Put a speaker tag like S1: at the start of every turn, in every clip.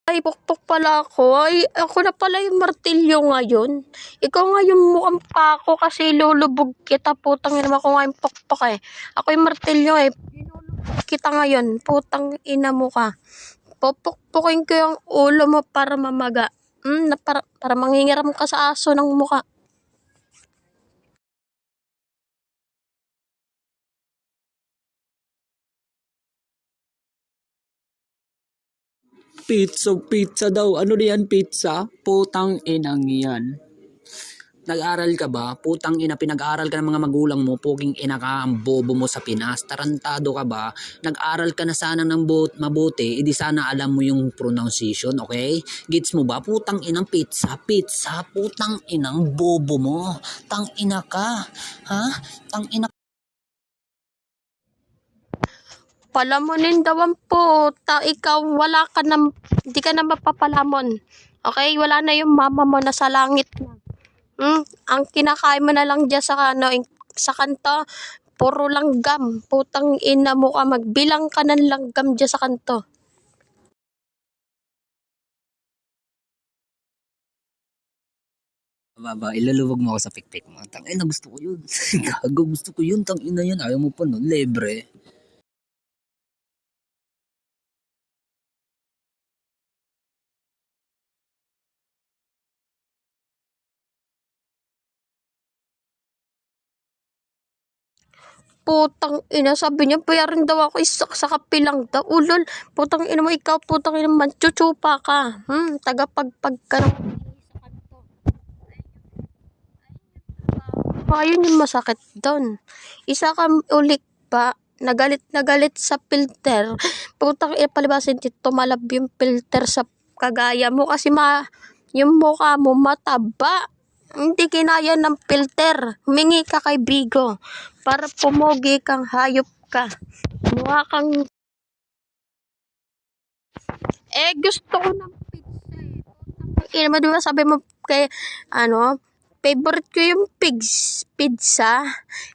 S1: Ay, pukpok pala ako. Ay, ako na pala yung martilyo ngayon. Ikaw nga yung mukhang pako kasi lulubog kita. Putang ina mo, ako nga yung pukpok eh. Ako yung martilyo eh. Lulubog kita ngayon. Putang ina mo ka. Pupukpukin ko yung ulo mo para mamaga. Para manghingiram ka sa aso ng muka.
S2: Pizza daw. Ano na yan, pizza? Putang inang yan. Nag-aral ka ba? Putang ina, pinag-aral ka ng mga magulang mo, puging ina ka, ang bobo mo sa Pinas. Tarantado ka ba? Nag-aral ka na sana ng mabuti, edi sana alam mo yung pronunciation, okay? Gets mo ba? Putang inang pizza, putang inang bobo mo. Tang ina ka. Ha? Tang ina.
S1: Palamunin daw ang puta. Ikaw, wala ka na, hindi ka na mapapalamon. Okay? Wala na yung mama mo na sa langit na. Ang kinakain mo na lang dyan sa, sa kanto, puro langgam. Putang ina mo ka, magbilang ka ng langgam dyan sa kanto.
S2: Baba, ilaluwag mo ako sa pikpik mo. Tang ina, gusto ko yun. Gago, gusto ko yun. Tang ina yan. Ayaw mo pa no? Libre.
S1: Putang ina, sabi niya, bayarin daw ako sa kapilang daw. Ulol, putang ina mo, ikaw, putang ina man, chuchupa ka. Tagapagpag ka ng ayun yung masakit doon. Isa ka ulit pa, nagalit sa filter. Putang ina, palibasin, tumalab yung filter sa kagaya mo kasi yung mukha mo mataba. Hindi kinaya ng filter. Humingi ka kay Bigo para pumogi kang hayop ka. Mukha kang gusto ko ng pizza eh. Ina mo, di ba sabi mo kay favorite ko yung pizza.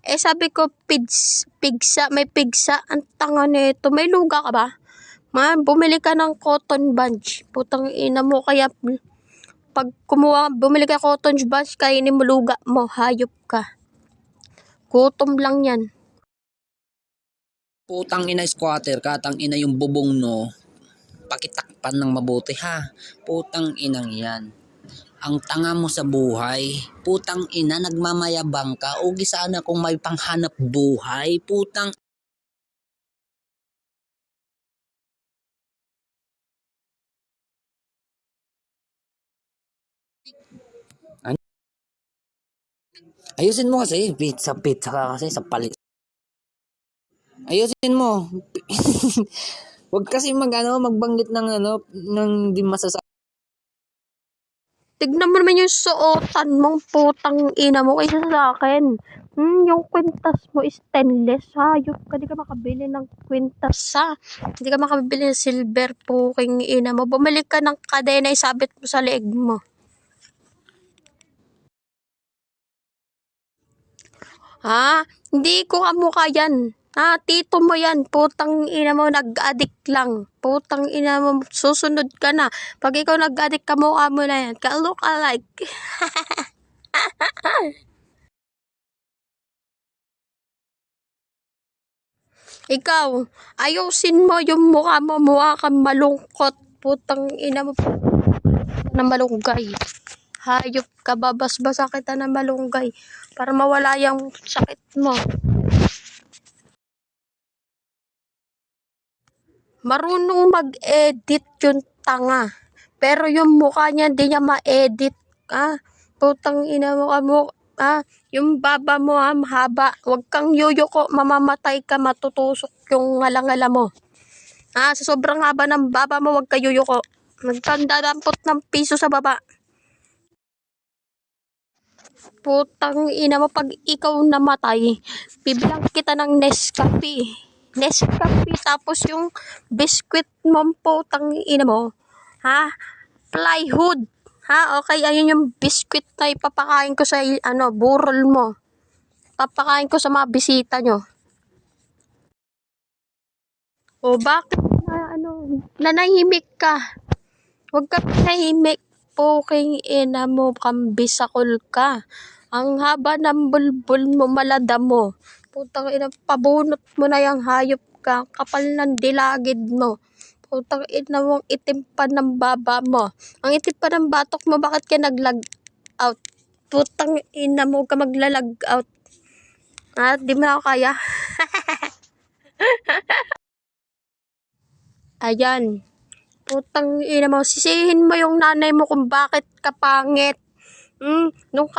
S1: Sabi ko pizza, may pizza. Ang tanga nito. May luga ka ba? Bumili ka ng cotton bunch. Putang ina mo, kaya pag bumili ka cotton bunch, kainin mo luga mo, hayop ka. Gutom lang yan.
S2: Putang ina squatter, katang ina yung bubong no. Pakitakpan ng mabuti ha. Putang inang yan. Ang tanga mo sa buhay. Putang ina, nagmamayabang ka. Ugi sana kung may panghanap buhay. Putang. Ayusin mo kasi. Pizza ka kasi sa palit. Ayusin mo. Huwag kasi magbanggit ng di masasabi.
S1: Tignan mo naman yung suotan mong putang ina mo kaysa sa akin. Yung kwintas mo is stainless. Hayop ka, di ka makabili ng kwintas ha. Hindi ka makabili ng silver puking ina mo. Bumili ka ng kadena, isabit mo sa leeg mo. Hindi ko kamukha yan. Tito mo yan. Putang ina mo, nag-addict lang. Putang ina mo, susunod ka na. Pag ikaw nag-addict, kamukha mo na yan. Ka-look alike. Ikaw, ayusin mo yung mukha mo. Mukha kang malungkot. Putang ina mo, na malunggay. Hayop ka, babasbasa kita ng malunggay para mawala yung sakit mo. Marunong mag-edit yung tanga. Pero yung mukha niya, hindi niya ma-edit. Putang ina mo ka mo. Yung baba mo haba. Huwag kang yuyuko, mamamatay ka, matutusok yung ngalangala mo. Sa sobrang haba ng baba mo, huwag ka yuyuko. Magtandadampot ng piso sa baba. Putang ina mo, pag ikaw namatay, bibilang kita ng Nescafe. Tapos yung biscuit mo, putang ina mo, plywood. Okay, ayun yung biscuit na ipapakain ko sa burol mo. Papakain ko sa mga bisita nyo. O bakit nanahimik ka? Huwag ka tahimik. Puking ina mo, kambisakol ka. Ang haba ng bulbul mo, malada mo. Putang ina, pabunot mo na yung hayop ka. Kapal ng dilagid mo. Putang ina mo, ang itim pa ng baba mo. Ang itim pa ng batok mo, bakit ka naglag out? Putang ina mo ka maglalag out. Ha? Di mo na ako kaya? Ayan. Putang ina mo, sisihin mo yung nanay mo kung bakit ka pangit. Nung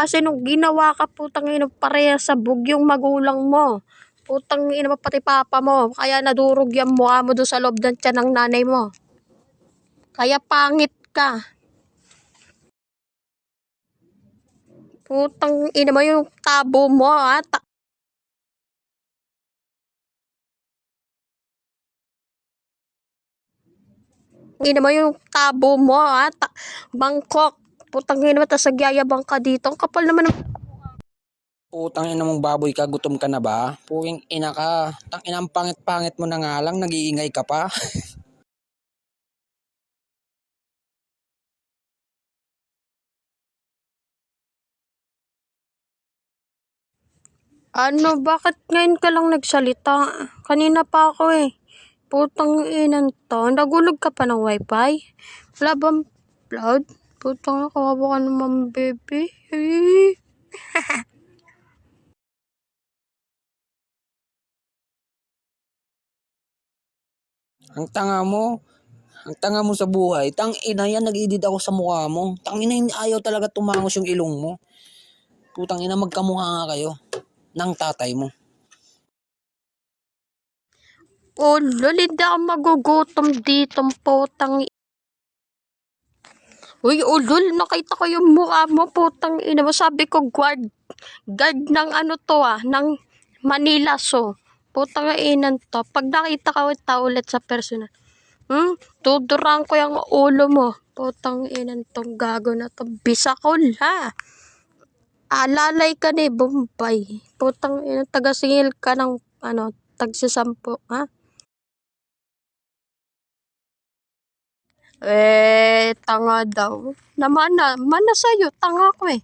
S1: ginawa ka, putang ina, pareha sa yung magulang mo. Putang ina mo, pati papa mo. Kaya nadurog yung mukha mo doon sa loob ng tiyan ng nanay mo. Kaya pangit ka. Putang ina mo yung tabo mo, ha? Ina mo yung tabo mo, ha? Bangkok. Putang ina mo, tas nagyayabang ka dito. Ang kapal naman ng...
S2: Putang ina mong baboy ka, gutom ka na ba? Puking ina ka. Tang ina, ang pangit-pangit mo na nga lang, nag-iingay ka pa.
S1: Ano, bakit ngayon ka lang nagsalita? Kanina pa ako eh. Putang inan to. Nagulog ka pa ng wifi? Wala bang cloud? Putang kawawa ka naman, baby.
S2: Ang tanga mo. Ang tanga mo sa buhay. Tang ina yan, nag-edit ako sa mukha mo. Tang ina, ayaw talaga tumangos yung ilong mo. Putang ina, magkamukha nga kayo. Nang tatay mo.
S1: Lol, hindi ako magugutom dito, putang. Uy, lol, nakita ko yung mukha mo, putang ina mo. Sabi ko, guard ng ano to ng Manila so. Putang inan to. Pag nakita ka ulit sa personal. Tudurang ko yung ulo mo. Putang inan tong gago na to. Bisakol ha. Alalay ka ni Bombay. Putang inan, taga-singil ka ng tagsisampo ha. Tanga daw. Mana sa'yo, tanga ko eh.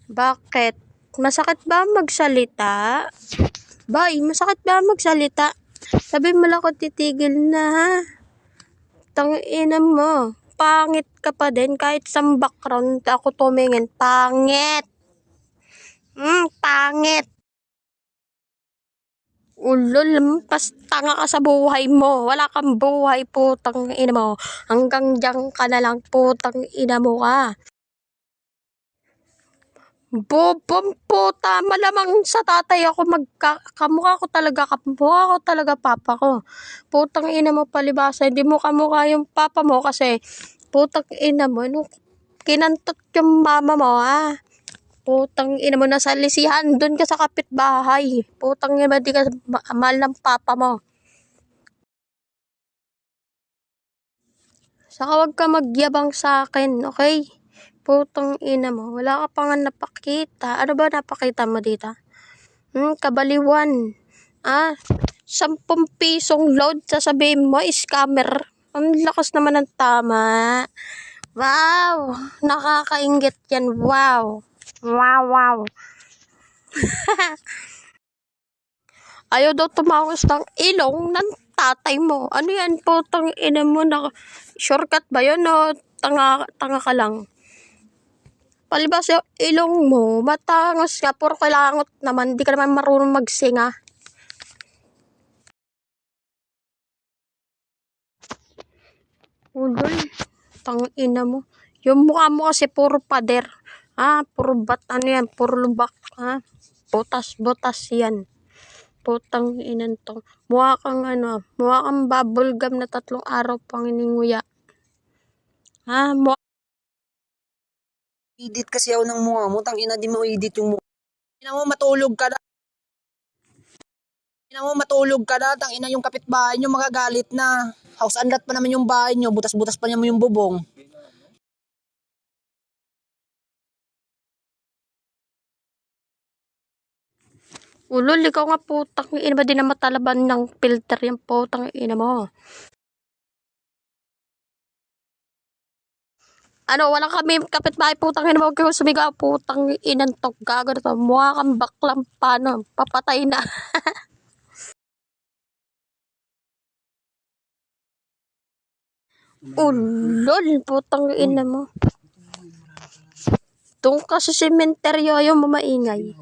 S1: Bakit? Masakit ba magsalita? Bay, masakit ba magsalita? Sabi mo lang ko titigil na ha. Tangina mo. Pangit ka pa din kahit sa background ako tumingin. Pangit. Pangit. Ulol, pas tanga ka sa buhay mo. Wala kang buhay, putang ina mo. Hanggang diyan ka na lang, putang ina mo ka. Bobong puta, malamang sa tatay ako kamukha ko talaga papa ko. Putang ina mo palibasa, hindi mo kamukha yung papa mo kasi putang ina mo, kinantot yung mama mo ha. Putang ina mo, nasa lisihan, dun ka sa kapitbahay. Putang ina mo, di ka mahal ng papa mo. Saka wag ka magyabang sa akin, okay? Putang ina mo, wala ka pa nga napakita. Ano ba napakita mo dito? Kabaliwan. 10 pisong load, sasabihin mo, scammer. Ang lakas naman ng tama. Wow! Nakakaingit yan, wow. Wow. Ayaw daw tumangos ng ilong ng tatay mo. Ano yan, putang ina mo na shortcut ba yun o tanga ka lang? Palibas yung ilong mo, matangos ka, puro kailangot naman, di ka naman marunong magsinga. Ulol, tangina mo. Yung mukha mo kasi puro pader. Puro puro lubak. Butas yan. Putang inan to. Mukha kang bubble gum na 3 araw pang ininguya.
S2: Edit kasi ako ng mukha mo. Tang ina, di mo edit yung mukha. Ina mo, matulog ka na. Tang ina, yung kapitbahay nyo magagalit na. House unlat pa naman yung bahay nyo. Butas-butas pa naman yung bubong.
S1: Ulol, ikaw nga putang ina ba din na matalaban ng filter yung putang ina mo. Ano, wala kami kapitbahay, putang ina mo, huwag kayo sumigaw, putang inang to, gago na to, mukha kang baklang paano, papatay na. Ulol, putang ina mo. Doon ka sa sementeryo, ayaw mo maingay.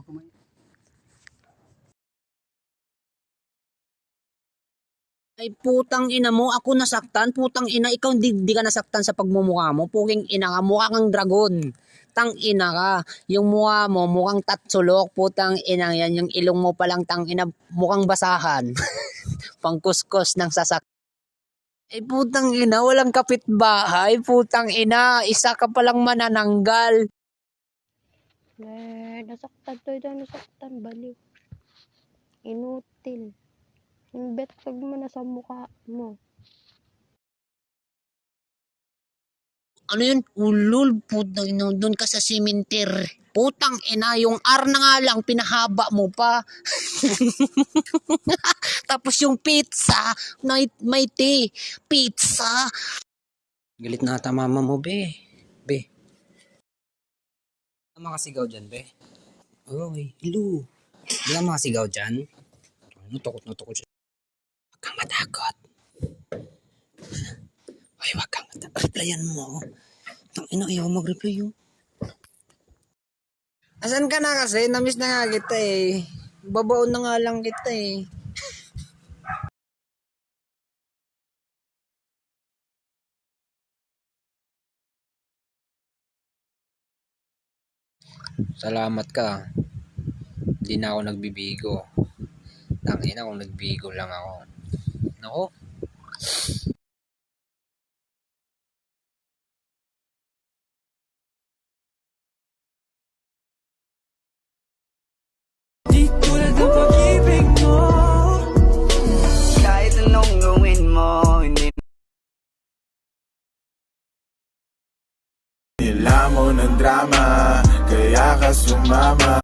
S2: Ay putang ina mo, ako nasaktan. Putang ina, ikaw di ka nasaktan sa pagmumukha mo. Puking ina ka, mukha kang dragon. Tang ina ka. Yung mukha mo, mukhang tatsulok. Putang ina yan. Yung ilong mo palang tang ina, mukhang basahan. Pangkuskus ng sasak. Ay putang ina, walang kapitbahay. Putang ina, isa ka palang manananggal.
S1: Nasaktan to, nasaktan, baliw. Inutil. Imbet pag mo na sa mukha mo.
S2: Ano yun? Ulul, putang ina, doon ka sa siminter. Putang ina, yung R na nga lang, pinahaba mo pa. Tapos yung pizza, may tea. Pizza. Galit na ata mama mo, be. Be. Hindi ka makasigaw dyan, be. Oy, hello. Hindi ka makasigaw dyan. Natakot siya. Huwag kang matakot. Ay, huwag kang matakot. Replyan mo. Tangina, ayaw mag-reply yun. Asan ka na kasi? Namiss na nga kita eh. Babaon na nga lang kita eh. Salamat ka. Hindi na ako nagbibigo. Tangina kung nagbigo lang ako. Nako.
S3: Di tulad ng pag-ibig mo. Kahit anong gawin mo, hindi nila mo ng drama, kaya ka sumama.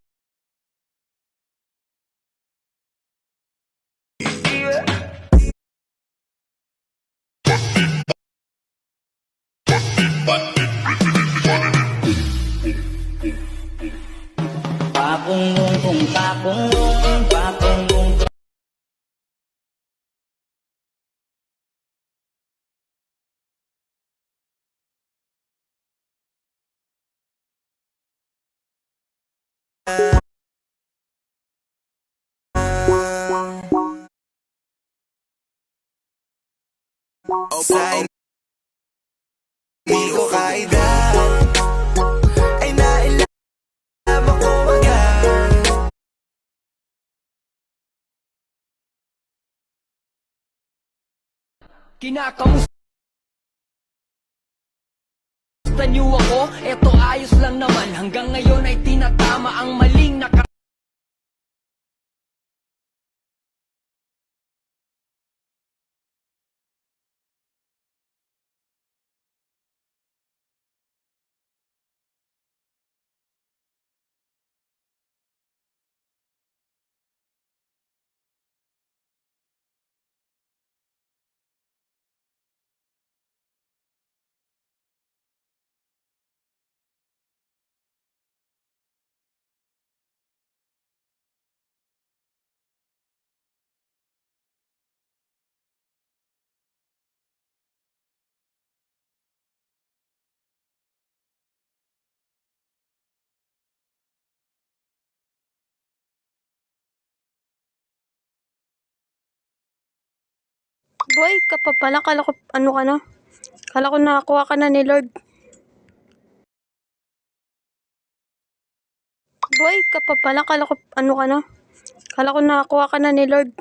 S4: Papungung papungung papungung.
S3: Sa hindi ko kaida ay nailab ako agad.
S5: Kinakamusta niyo ako? Eto ayos lang naman. Hanggang ngayon ay tinatama ang maling
S1: Boy, ka pa pala, kala ko, ano ka na? Kala ko nakakuha ka na ni Lord. Boy, ka pa pala, kala ko, ano ka na? Kala ko nakakuha ka na ni Lord.